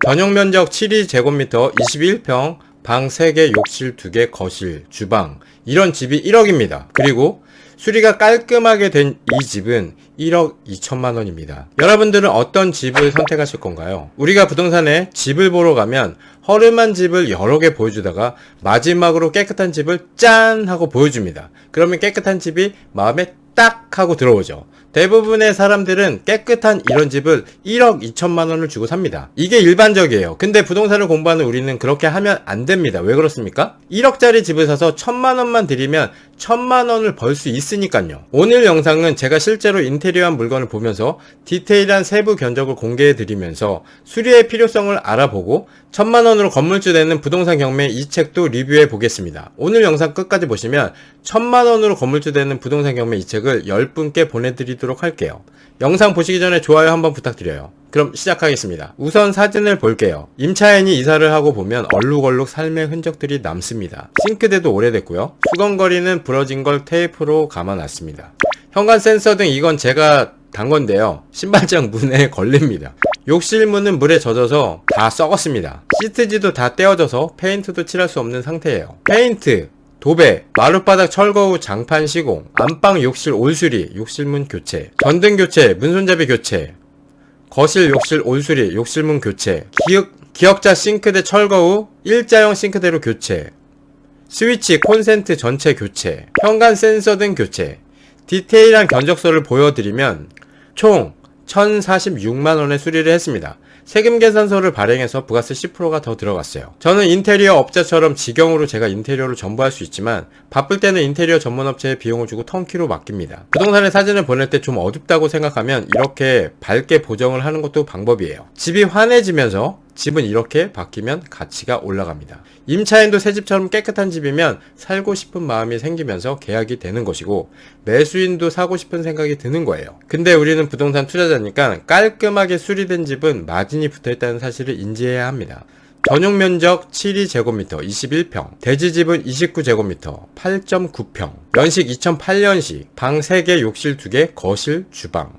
전용 면적 72제곱미터 21평, 방 3개, 욕실 2개, 거실, 주방. 이런 집이 1억입니다. 그리고 수리가 깔끔하게 된 이 집은 1억 2천만 원입니다. 여러분들은 어떤 집을 선택하실 건가요? 우리가 부동산에 집을 보러 가면 허름한 집을 여러 개 보여주다가 마지막으로 깨끗한 집을 짠 하고 보여줍니다. 그러면 깨끗한 집이 마음에 딱 하고 들어오죠. 대부분의 사람들은 깨끗한 이런 집을 1억 2천만 원을 주고 삽니다. 이게 일반적이에요. 근데 부동산을 공부하는 우리는 그렇게 하면 안 됩니다. 왜 그렇습니까? 1억짜리 집을 사서 1,000만 원만 들이면 1,000만 원을 벌 수 있으니까요. 오늘 영상은 제가 실제로 인테리어한 물건을 보면서 디테일한 세부 견적을 공개해 드리면서 수리의 필요성을 알아보고 1,000만 원으로 건물주 되는 부동산 경매 이 책도 리뷰해 보겠습니다. 오늘 영상 끝까지 보시면 1,000만 원으로 건물주 되는 부동산 경매 이 책을 10분께 보내드리도록 할게요. 영상 보시기 전에 좋아요 한번 부탁드려요. 그럼 시작하겠습니다. 우선 사진을 볼게요. 임차인이 이사를 하고 보면 얼룩얼룩 삶의 흔적들이 남습니다. 싱크대도 오래됐고요. 수건거리는 부러진 걸 테이프로 감아놨습니다. 현관 센서 등 이건 제가 단 건데요. 신발장 문에 걸립니다. 욕실 문은 물에 젖어서 다 썩었습니다. 시트지도 다 떼어져서 페인트도 칠할 수 없는 상태예요. 페인트, 도배, 마룻바닥 철거 후 장판 시공, 안방 욕실 올수리, 욕실문 교체, 전등 교체, 문손잡이 교체, 거실 욕실 올수리, 욕실문 교체, 기역자 싱크대 철거 후 일자형 싱크대로 교체, 스위치, 콘센트 전체 교체, 현관 센서 등 교체. 디테일한 견적서를 보여드리면 총 1,046만원의 수리를 했습니다. 세금 계산서를 발행해서 부가세 10%가 더 들어갔어요. 저는 인테리어 업자처럼 직영으로 제가 인테리어를 전부할 수 있지만 바쁠 때는 인테리어 전문 업체에 비용을 주고 턴키로 맡깁니다. 부동산의 사진을 보낼 때 좀 어둡다고 생각하면 이렇게 밝게 보정을 하는 것도 방법이에요. 집이 환해지면서 집은 이렇게 바뀌면 가치가 올라갑니다. 임차인도 새 집처럼 깨끗한 집이면 살고 싶은 마음이 생기면서 계약이 되는 것이고 매수인도 사고 싶은 생각이 드는 거예요. 근데 우리는 부동산 투자자니까 깔끔하게 수리된 집은 마진이 붙어있다는 사실을 인지해야 합니다. 전용 면적 72제곱미터 21평, 대지집은 29제곱미터 8.9평, 연식 2008년식, 방 3개, 욕실 2개, 거실, 주방,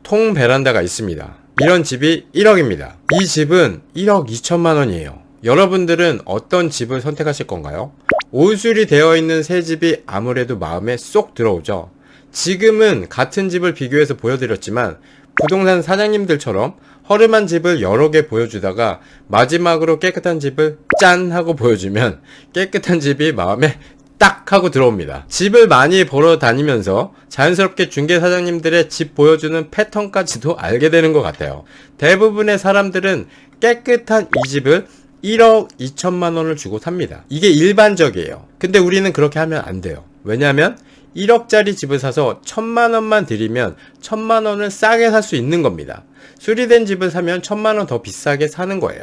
통 베란다가 있습니다. 이런 집이 1억입니다. 이 집은 1억 2천만 원이에요. 여러분들은 어떤 집을 선택하실 건가요? 올수리 되어 있는 새 집이 아무래도 마음에 쏙 들어오죠. 지금은 같은 집을 비교해서 보여드렸지만 부동산 사장님들처럼 허름한 집을 여러 개 보여주다가 마지막으로 깨끗한 집을 짠 하고 보여주면 깨끗한 집이 마음에 딱 하고 들어옵니다. 집을 많이 보러 다니면서 자연스럽게 중개사장님들의 집 보여주는 패턴까지도 알게 되는 것 같아요. 대부분의 사람들은 깨끗한 이 집을 1억 2천만 원을 주고 삽니다. 이게 일반적이에요. 근데 우리는 그렇게 하면 안 돼요. 왜냐하면 1억짜리 집을 사서 1,000만 원만 들이면 1,000만 원을 싸게 살 수 있는 겁니다. 수리된 집을 사면 1,000만 원 더 비싸게 사는 거예요.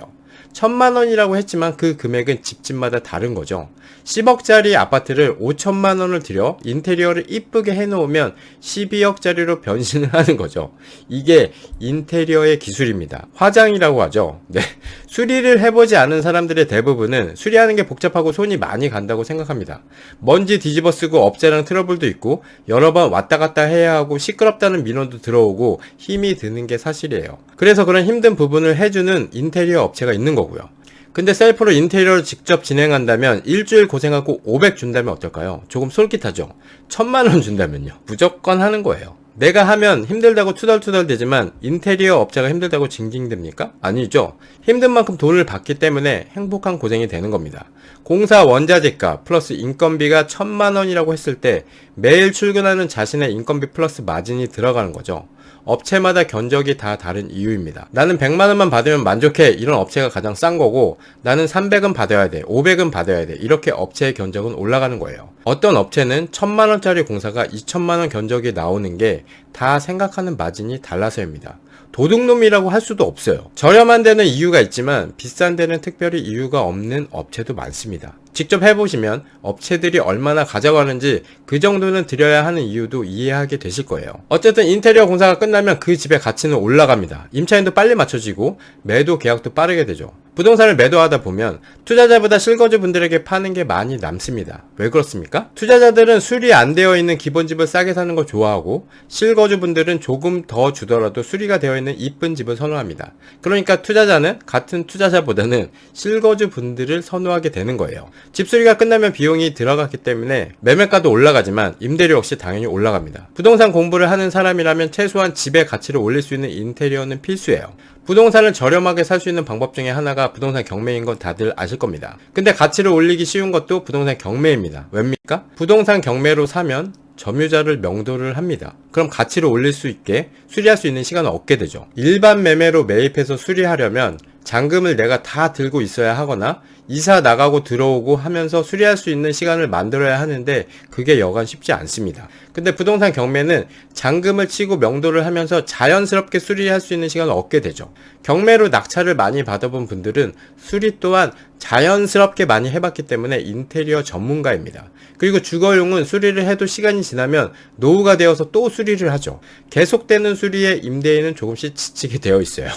1,000만 원이라고 했지만 그 금액은 집집마다 다른 거죠. 10억짜리 아파트를 5천만 원을 들여 인테리어를 이쁘게 해놓으면 12억짜리로 변신을 하는 거죠. 이게 인테리어의 기술입니다. 화장이라고 하죠. 네. 수리를 해보지 않은 사람들의 대부분은 수리하는 게 복잡하고 손이 많이 간다고 생각합니다. 먼지 뒤집어 쓰고 업체랑 트러블도 있고 여러 번 왔다 갔다 해야 하고 시끄럽다는 민원도 들어오고 힘이 드는 게 사실이에요. 그래서 그런 힘든 부분을 해주는 인테리어 업체가 있는 거고요. 근데 셀프로 인테리어를 직접 진행한다면 일주일 고생하고 500 준다면 어떨까요? 조금 솔깃하죠? 1,000만 원 준다면요. 무조건 하는 거예요. 내가 하면 힘들다고 투덜투덜 되지만 인테리어 업자가 힘들다고 징징댑니까? 아니죠. 힘든 만큼 돈을 받기 때문에 행복한 고생이 되는 겁니다. 공사 원자재값 플러스 인건비가 1,000만 원이라고 했을 때 매일 출근하는 자신의 인건비 플러스 마진이 들어가는 거죠. 업체마다 견적이 다 다른 이유입니다. 나는 100만 원만 받으면 만족해. 이런 업체가 가장 싼 거고 나는 300은 받아야 돼. 500은 받아야 돼. 이렇게 업체의 견적은 올라가는 거예요. 어떤 업체는 1,000만 원짜리 공사가 2,000만 원 견적이 나오는 게 다 생각하는 마진이 달라서입니다. 도둑놈이라고 할 수도 없어요. 저렴한 데는 이유가 있지만 비싼 데는 특별히 이유가 없는 업체도 많습니다. 직접 해보시면 업체들이 얼마나 가져가는지 그 정도는 드려야 하는 이유도 이해하게 되실 거예요. 어쨌든 인테리어 공사가 끝나면 그 집의 가치는 올라갑니다. 임차인도 빨리 맞춰지고 매도 계약도 빠르게 되죠. 부동산을 매도하다 보면 투자자보다 실거주분들에게 파는 게 많이 남습니다. 왜 그렇습니까? 투자자들은 수리 안 되어 있는 기본 집을 싸게 사는 거 좋아하고 실거주분들은 조금 더 주더라도 수리가 되어 있는 이쁜 집을 선호합니다. 그러니까 투자자는 같은 투자자보다는 실거주분들을 선호하게 되는 거예요. 집 수리가 끝나면 비용이 들어갔기 때문에 매매가도 올라가지만 임대료 역시 당연히 올라갑니다. 부동산 공부를 하는 사람이라면 최소한 집의 가치를 올릴 수 있는 인테리어는 필수예요. 부동산을 저렴하게 살 수 있는 방법 중에 하나가 부동산 경매인 건 다들 아실 겁니다. 근데 가치를 올리기 쉬운 것도 부동산 경매입니다. 왜입니까? 부동산 경매로 사면 점유자를 명도를 합니다. 그럼 가치를 올릴 수 있게 수리할 수 있는 시간을 얻게 되죠. 일반 매매로 매입해서 수리하려면 잔금을 내가 다 들고 있어야 하거나 이사 나가고 들어오고 하면서 수리할 수 있는 시간을 만들어야 하는데 그게 여간 쉽지 않습니다. 근데 부동산 경매는 잔금을 치고 명도를 하면서 자연스럽게 수리할 수 있는 시간을 얻게 되죠. 경매로 낙찰을 많이 받아본 분들은 수리 또한 자연스럽게 많이 해봤기 때문에 인테리어 전문가입니다. 그리고 주거용은 수리를 해도 시간이 지나면 노후가 되어서 또 수리를 하죠. 계속되는 수리에 임대인은 조금씩 지치게 되어 있어요.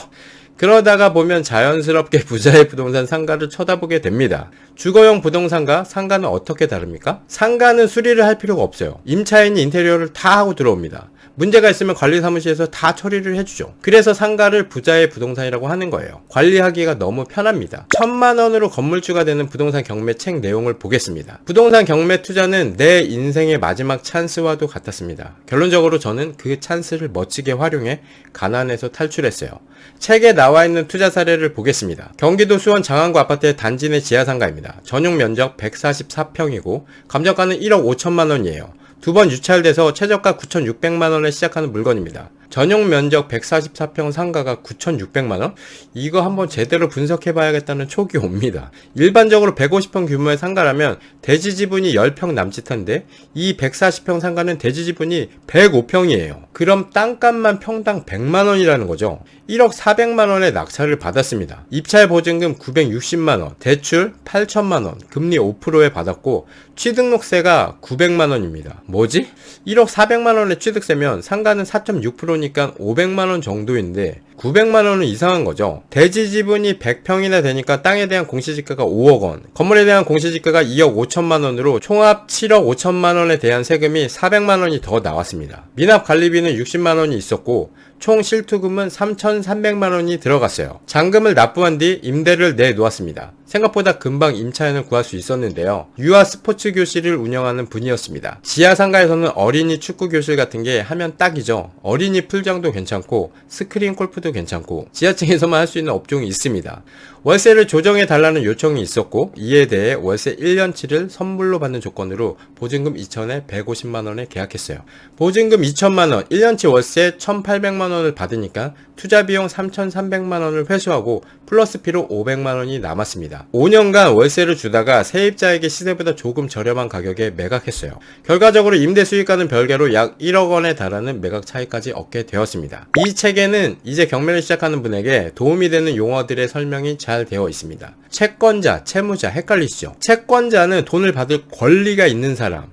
그러다가 보면 자연스럽게 부자의 부동산 상가를 쳐다보게 됩니다. 주거용 부동산과 상가는 어떻게 다릅니까? 상가는 수리를 할 필요가 없어요. 임차인이 인테리어를 다 하고 들어옵니다. 문제가 있으면 관리사무실에서 다 처리를 해주죠. 그래서 상가를 부자의 부동산이라고 하는 거예요. 관리하기가 너무 편합니다. 1,000만원으로 건물주가 되는 부동산 경매 책 내용을 보겠습니다. 부동산 경매 투자는 내 인생의 마지막 찬스와도 같았습니다. 결론적으로 저는 그 찬스를 멋지게 활용해 가난에서 탈출했어요. 책에 나와 있는 투자 사례를 보겠습니다. 경기도 수원 장안구 아파트의 단지 내 지하상가입니다. 전용 면적 144평이고 감정가는 1억 5천만 원이에요. 두 번 유찰돼서 최저가 9,600만원에 시작하는 물건입니다. 전용 면적 144평 상가가 9,600만원? 이거 한번 제대로 분석해봐야겠다는 촉이 옵니다. 일반적으로 150평 규모의 상가라면 대지 지분이 10평 남짓한데 이 140평 상가는 대지 지분이 105평이에요. 그럼 땅값만 평당 100만원이라는 거죠. 1억 400만원의 낙찰을 받았습니다. 입찰 보증금 960만원, 대출 8천만원, 금리 5%에 받았고 취등록세가 900만원입니다. 뭐지? 1억 400만원의 취득세면 상가는 4.6%니까 500만원 정도인데 900만원은 이상한 거죠. 대지 지분이 100평이나 되니까 땅에 대한 공시지가가 5억 원, 건물에 대한 공시지가가 2억 5천만원으로 총합 7억 5천만원에 대한 세금이 400만원이 더 나왔습니다. 미납 관리비는 60만원이 있었고 총 실투금은 3,300만원이 들어갔어요. 잔금을 납부한 뒤 임대를 내놓았습니다. 생각보다 금방 임차인을 구할 수 있었는데요. 유아 스포츠 교실을 운영하는 분이었습니다. 지하 상가에서는 어린이 축구 교실 같은 게 하면 딱이죠. 어린이 풀장도 괜찮고 스크린 골프도 괜찮고 지하층에서만 할 수 있는 업종이 있습니다. 월세를 조정해 달라는 요청이 있었고 이에 대해 월세 1년치를 선물로 받는 조건으로 보증금 2천에 150만원에 계약했어요. 보증금 2천만원, 1년치 월세 1,800만원을 받으니까 투자비용 3,300만원을 회수하고 플러스 피로 500만원이 남았습니다. 5년간 월세를 주다가 세입자에게 시세보다 조금 저렴한 가격에 매각했어요. 결과적으로 임대 수익과는 별개로 약 1억 원에 달하는 매각 차익까지 얻게 되었습니다. 이 책에는 이제 경매를 시작하는 분에게 도움이 되는 용어들의 설명이 잘 되어 있습니다. 채권자, 채무자 헷갈리시죠? 채권자는 돈을 받을 권리가 있는 사람,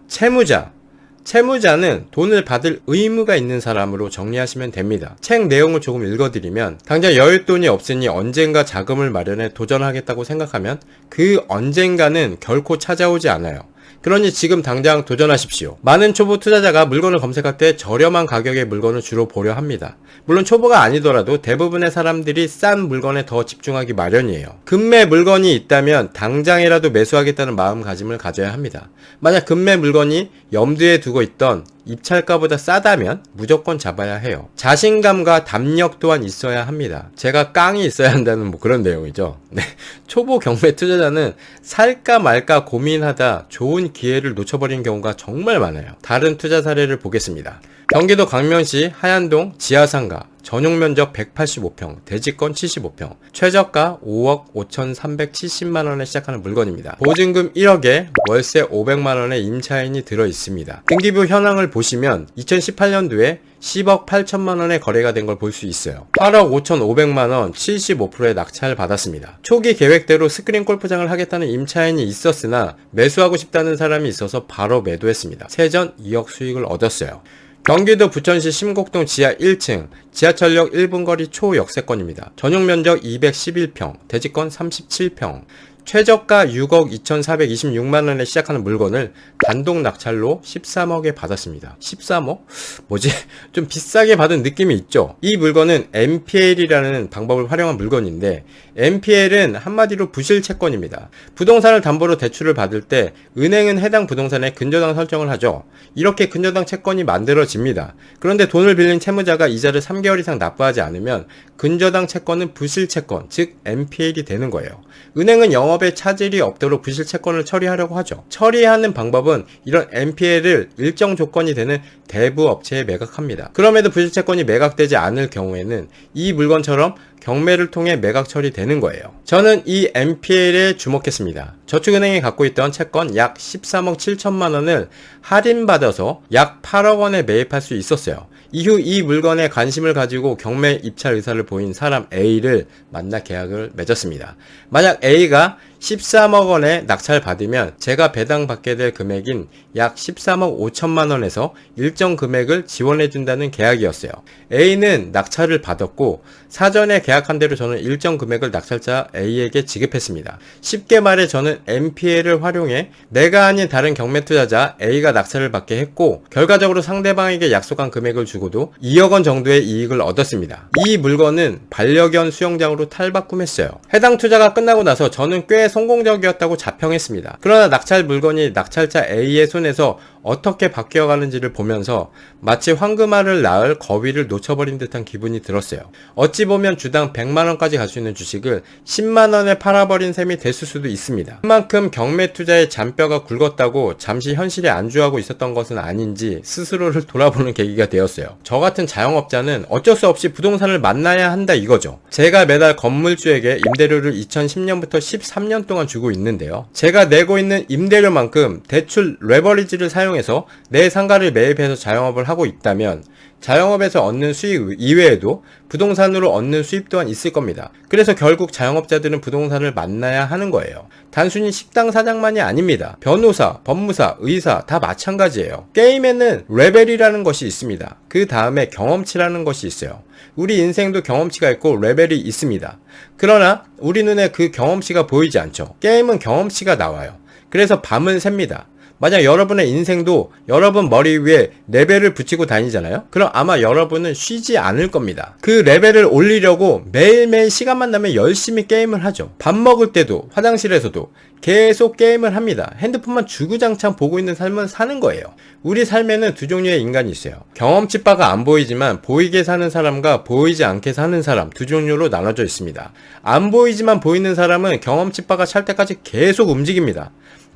채무자는 돈을 받을 의무가 있는 사람으로 정리하시면 됩니다. 책 내용을 조금 읽어드리면 당장 여윳돈이 없으니 언젠가 자금을 마련해 도전하겠다고 생각하면 그 언젠가는 결코 찾아오지 않아요. 그러니 지금 당장 도전하십시오. 많은 초보 투자자가 물건을 검색할 때 저렴한 가격의 물건을 주로 보려 합니다. 물론 초보가 아니더라도 대부분의 사람들이 싼 물건에 더 집중하기 마련이에요. 급매 물건이 있다면 당장이라도 매수하겠다는 마음가짐을 가져야 합니다. 만약 급매 물건이 염두에 두고 있던 입찰가보다 싸다면 무조건 잡아야 해요. 자신감과 담력 또한 있어야 합니다. 제가 깡이 있어야 한다는 그런 내용이죠. 네. 초보 경매 투자자는 살까 말까 고민하다 좋은 기회를 놓쳐버린 경우가 정말 많아요. 다른 투자 사례를 보겠습니다. 경기도 광명시 하얀동 지하상가 전용 면적 185평, 대지권 75평, 최저가 5억 5,370만원에 시작하는 물건입니다. 보증금 1억에 월세 500만원의 임차인이 들어있습니다. 등기부 현황을 보시면 2018년도에 10억 8천만원의 거래가 된 걸 볼 수 있어요. 8억 5,500만원 75%의 낙찰을 받았습니다. 초기 계획대로 스크린 골프장을 하겠다는 임차인이 있었으나 매수하고 싶다는 사람이 있어서 바로 매도했습니다. 세전 2억 수익을 얻었어요. 경기도 부천시 심곡동 지하 1층 지하철역 1분 거리 초역세권입니다. 전용 면적 211평, 대지권 37평, 최저가 6억 2,426만원에 시작하는 물건을 단독 낙찰로 13억에 받았습니다. 13억? 뭐지? 좀 비싸게 받은 느낌이 있죠? 이 물건은 NPL이라는 방법을 활용한 물건인데, NPL은 한마디로 부실 채권입니다. 부동산을 담보로 대출을 받을 때 은행은 해당 부동산에 근저당 설정을 하죠. 이렇게 근저당 채권이 만들어집니다. 그런데 돈을 빌린 채무자가 이자를 3개월 이상 납부하지 않으면 근저당 채권은 부실 채권, 즉 NPL이 되는 거예요. 은행은 영업에 차질이 없도록 부실 채권을 처리하려고 하죠. 처리하는 방법은 이런 NPL을 일정 조건이 되는 대부 업체에 매각합니다. 그럼에도 부실 채권이 매각되지 않을 경우에는 이 물건처럼 경매를 통해 매각 처리되는 거예요. 저는 이 NPL에 주목했습니다. 저축은행이 갖고 있던 채권 약 13억 7천만 원을 할인받아서 약 8억 원에 매입할 수 있었어요. 이후 이 물건에 관심을 가지고 경매 입찰 의사를 보인 사람 A를 만나 계약을 맺었습니다. 만약 A가 13억 원에 낙찰 받으면 제가 배당받게 될 금액인 약 13억 5천만 원에서 일정 금액을 지원해준다는 계약이었어요. A는 낙찰을 받았고 사전에 계약한 대로 저는 일정 금액을 낙찰자 A에게 지급했습니다. 쉽게 말해 저는 NPL을 활용해 내가 아닌 다른 경매 투자자 A가 낙찰을 받게 했고, 결과적으로 상대방에게 약속한 금액을 주고도 2억 원 정도의 이익을 얻었습니다. 이 물건은 반려견 수영장으로 탈바꿈했어요. 해당 투자가 끝나고 나서 저는 꽤 성공적이었다고 자평했습니다. 그러나 낙찰 물건이 낙찰자 A의 손에서 어떻게 바뀌어가는지를 보면서 마치 황금알을 낳을 거위를 놓쳐버린 듯한 기분이 들었어요. 어찌 보면 주당 100만원까지 갈 수 있는 주식을 10만원에 팔아버린 셈이 됐을 수도 있습니다. 그만큼 경매 투자의 잔뼈가 굵었다고 잠시 현실에 안주하고 있었던 것은 아닌지 스스로를 돌아보는 계기가 되었어요. 저 같은 자영업자는 어쩔 수 없이 부동산을 만나야 한다 이거죠. 제가 매달 건물주에게 임대료를 2010년부터 13년 동안 주고 있는데요. 제가 내고 있는 임대료만큼 대출 레버리지를 사용해서 내 상가를 매입해서 자영업을 하고 있다면 자영업에서 얻는 수익 이외에도 부동산으로 얻는 수입 또한 있을 겁니다. 그래서 결국 자영업자들은 부동산을 만나야 하는 거예요. 단순히 식당 사장만이 아닙니다. 변호사, 법무사, 의사 다 마찬가지예요. 게임에는 레벨이라는 것이 있습니다. 그 다음에 경험치라는 것이 있어요. 우리 인생도 경험치가 있고 레벨이 있습니다. 그러나 우리 눈에 그 경험치가 보이지 않죠. 게임은 경험치가 나와요. 그래서 밤은 셉니다. 만약 여러분의 인생도 여러분 머리 위에 레벨을 붙이고 다니잖아요? 그럼 아마 여러분은 쉬지 않을 겁니다. 그 레벨을 올리려고 매일매일 시간만 나면 열심히 게임을 하죠. 밥 먹을 때도, 화장실에서도 계속 게임을 합니다. 핸드폰만 주구장창 보고 있는 삶은 사는 거예요. 우리 삶에는 두 종류의 인간이 있어요. 경험치바가 안 보이지만 보이게 사는 사람과 보이지 않게 사는 사람, 두 종류로 나눠져 있습니다. 안 보이지만 보이는 사람은 경험치바가 찰 때까지 계속 움직입니다.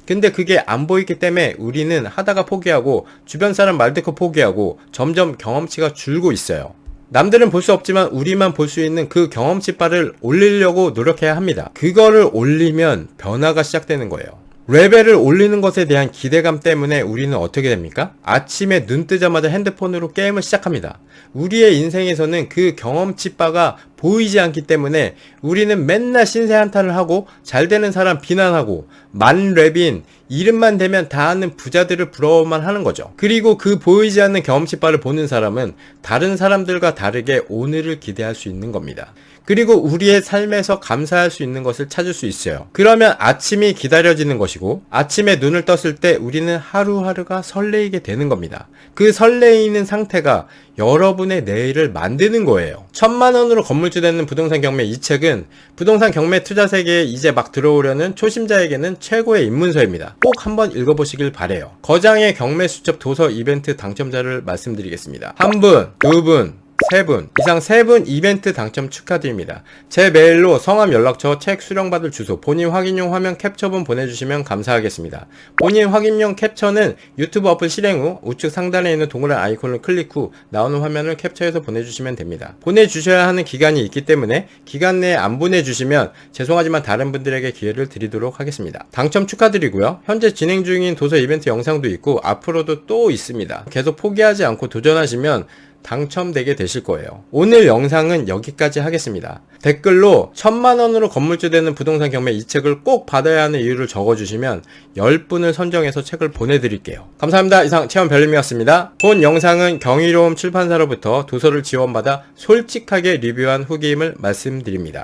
근데 그게 안 보이기 때문에 우리는 하다가 포기하고 주변 사람 말 듣고 포기하고 점점 경험치가 줄고 있어요. 남들은 볼 수 없지만 우리만 볼 수 있는 그 경험치 바를 올리려고 노력해야 합니다. 그거를 올리면 변화가 시작되는 거예요. 레벨을 올리는 것에 대한 기대감 때문에 우리는 어떻게 됩니까? 아침에 눈 뜨자마자 핸드폰으로 게임을 시작합니다. 우리의 인생에서는 그 경험치 바가 보이지 않기 때문에 우리는 맨날 신세한탄을 하고 잘 되는 사람 비난하고 만렙인 이름만 대면 다 아는 부자들을 부러워만 하는 거죠. 그리고 그 보이지 않는 경험치 바를 보는 사람은 다른 사람들과 다르게 오늘을 기대할 수 있는 겁니다. 그리고 우리의 삶에서 감사할 수 있는 것을 찾을 수 있어요. 그러면 아침이 기다려지는 것이고 아침에 눈을 떴을 때 우리는 하루하루가 설레이게 되는 겁니다. 그 설레이는 상태가 여러분의 내일을 만드는 거예요. 1,000만 원으로 건물주 되는 부동산 경매 이 책은 부동산 경매 투자 세계에 이제 막 들어오려는 초심자에게는 최고의 입문서입니다. 꼭 한번 읽어보시길 바래요. 거장의 경매 수첩 도서 이벤트 당첨자를 말씀드리겠습니다. 1분, 2분, 3분 이상 3분 이벤트 당첨 축하드립니다. 제 메일로 성함, 연락처, 책 수령받을 주소, 본인 확인용 화면 캡처본 보내주시면 감사하겠습니다. 본인 확인용 캡처는 유튜브 어플 실행 후 우측 상단에 있는 동그란 아이콘을 클릭 후 나오는 화면을 캡처해서 보내주시면 됩니다. 보내주셔야 하는 기간이 있기 때문에 기간 내에 안 보내주시면 죄송하지만 다른 분들에게 기회를 드리도록 하겠습니다. 당첨 축하드리고요. 현재 진행 중인 도서 이벤트 영상도 있고 앞으로도 또 있습니다. 계속 포기하지 않고 도전하시면 당첨되게 되실 거예요. 오늘 영상은 여기까지 하겠습니다. 댓글로 1000만원으로 건물주 되는 부동산 경매 이 책을 꼭 받아야 하는 이유를 적어주시면 10분을 선정해서 책을 보내드릴게요. 감사합니다. 이상 체험별님이었습니다. 본 영상은 경이로움 출판사로부터 도서를 지원받아 솔직하게 리뷰한 후기임을 말씀드립니다.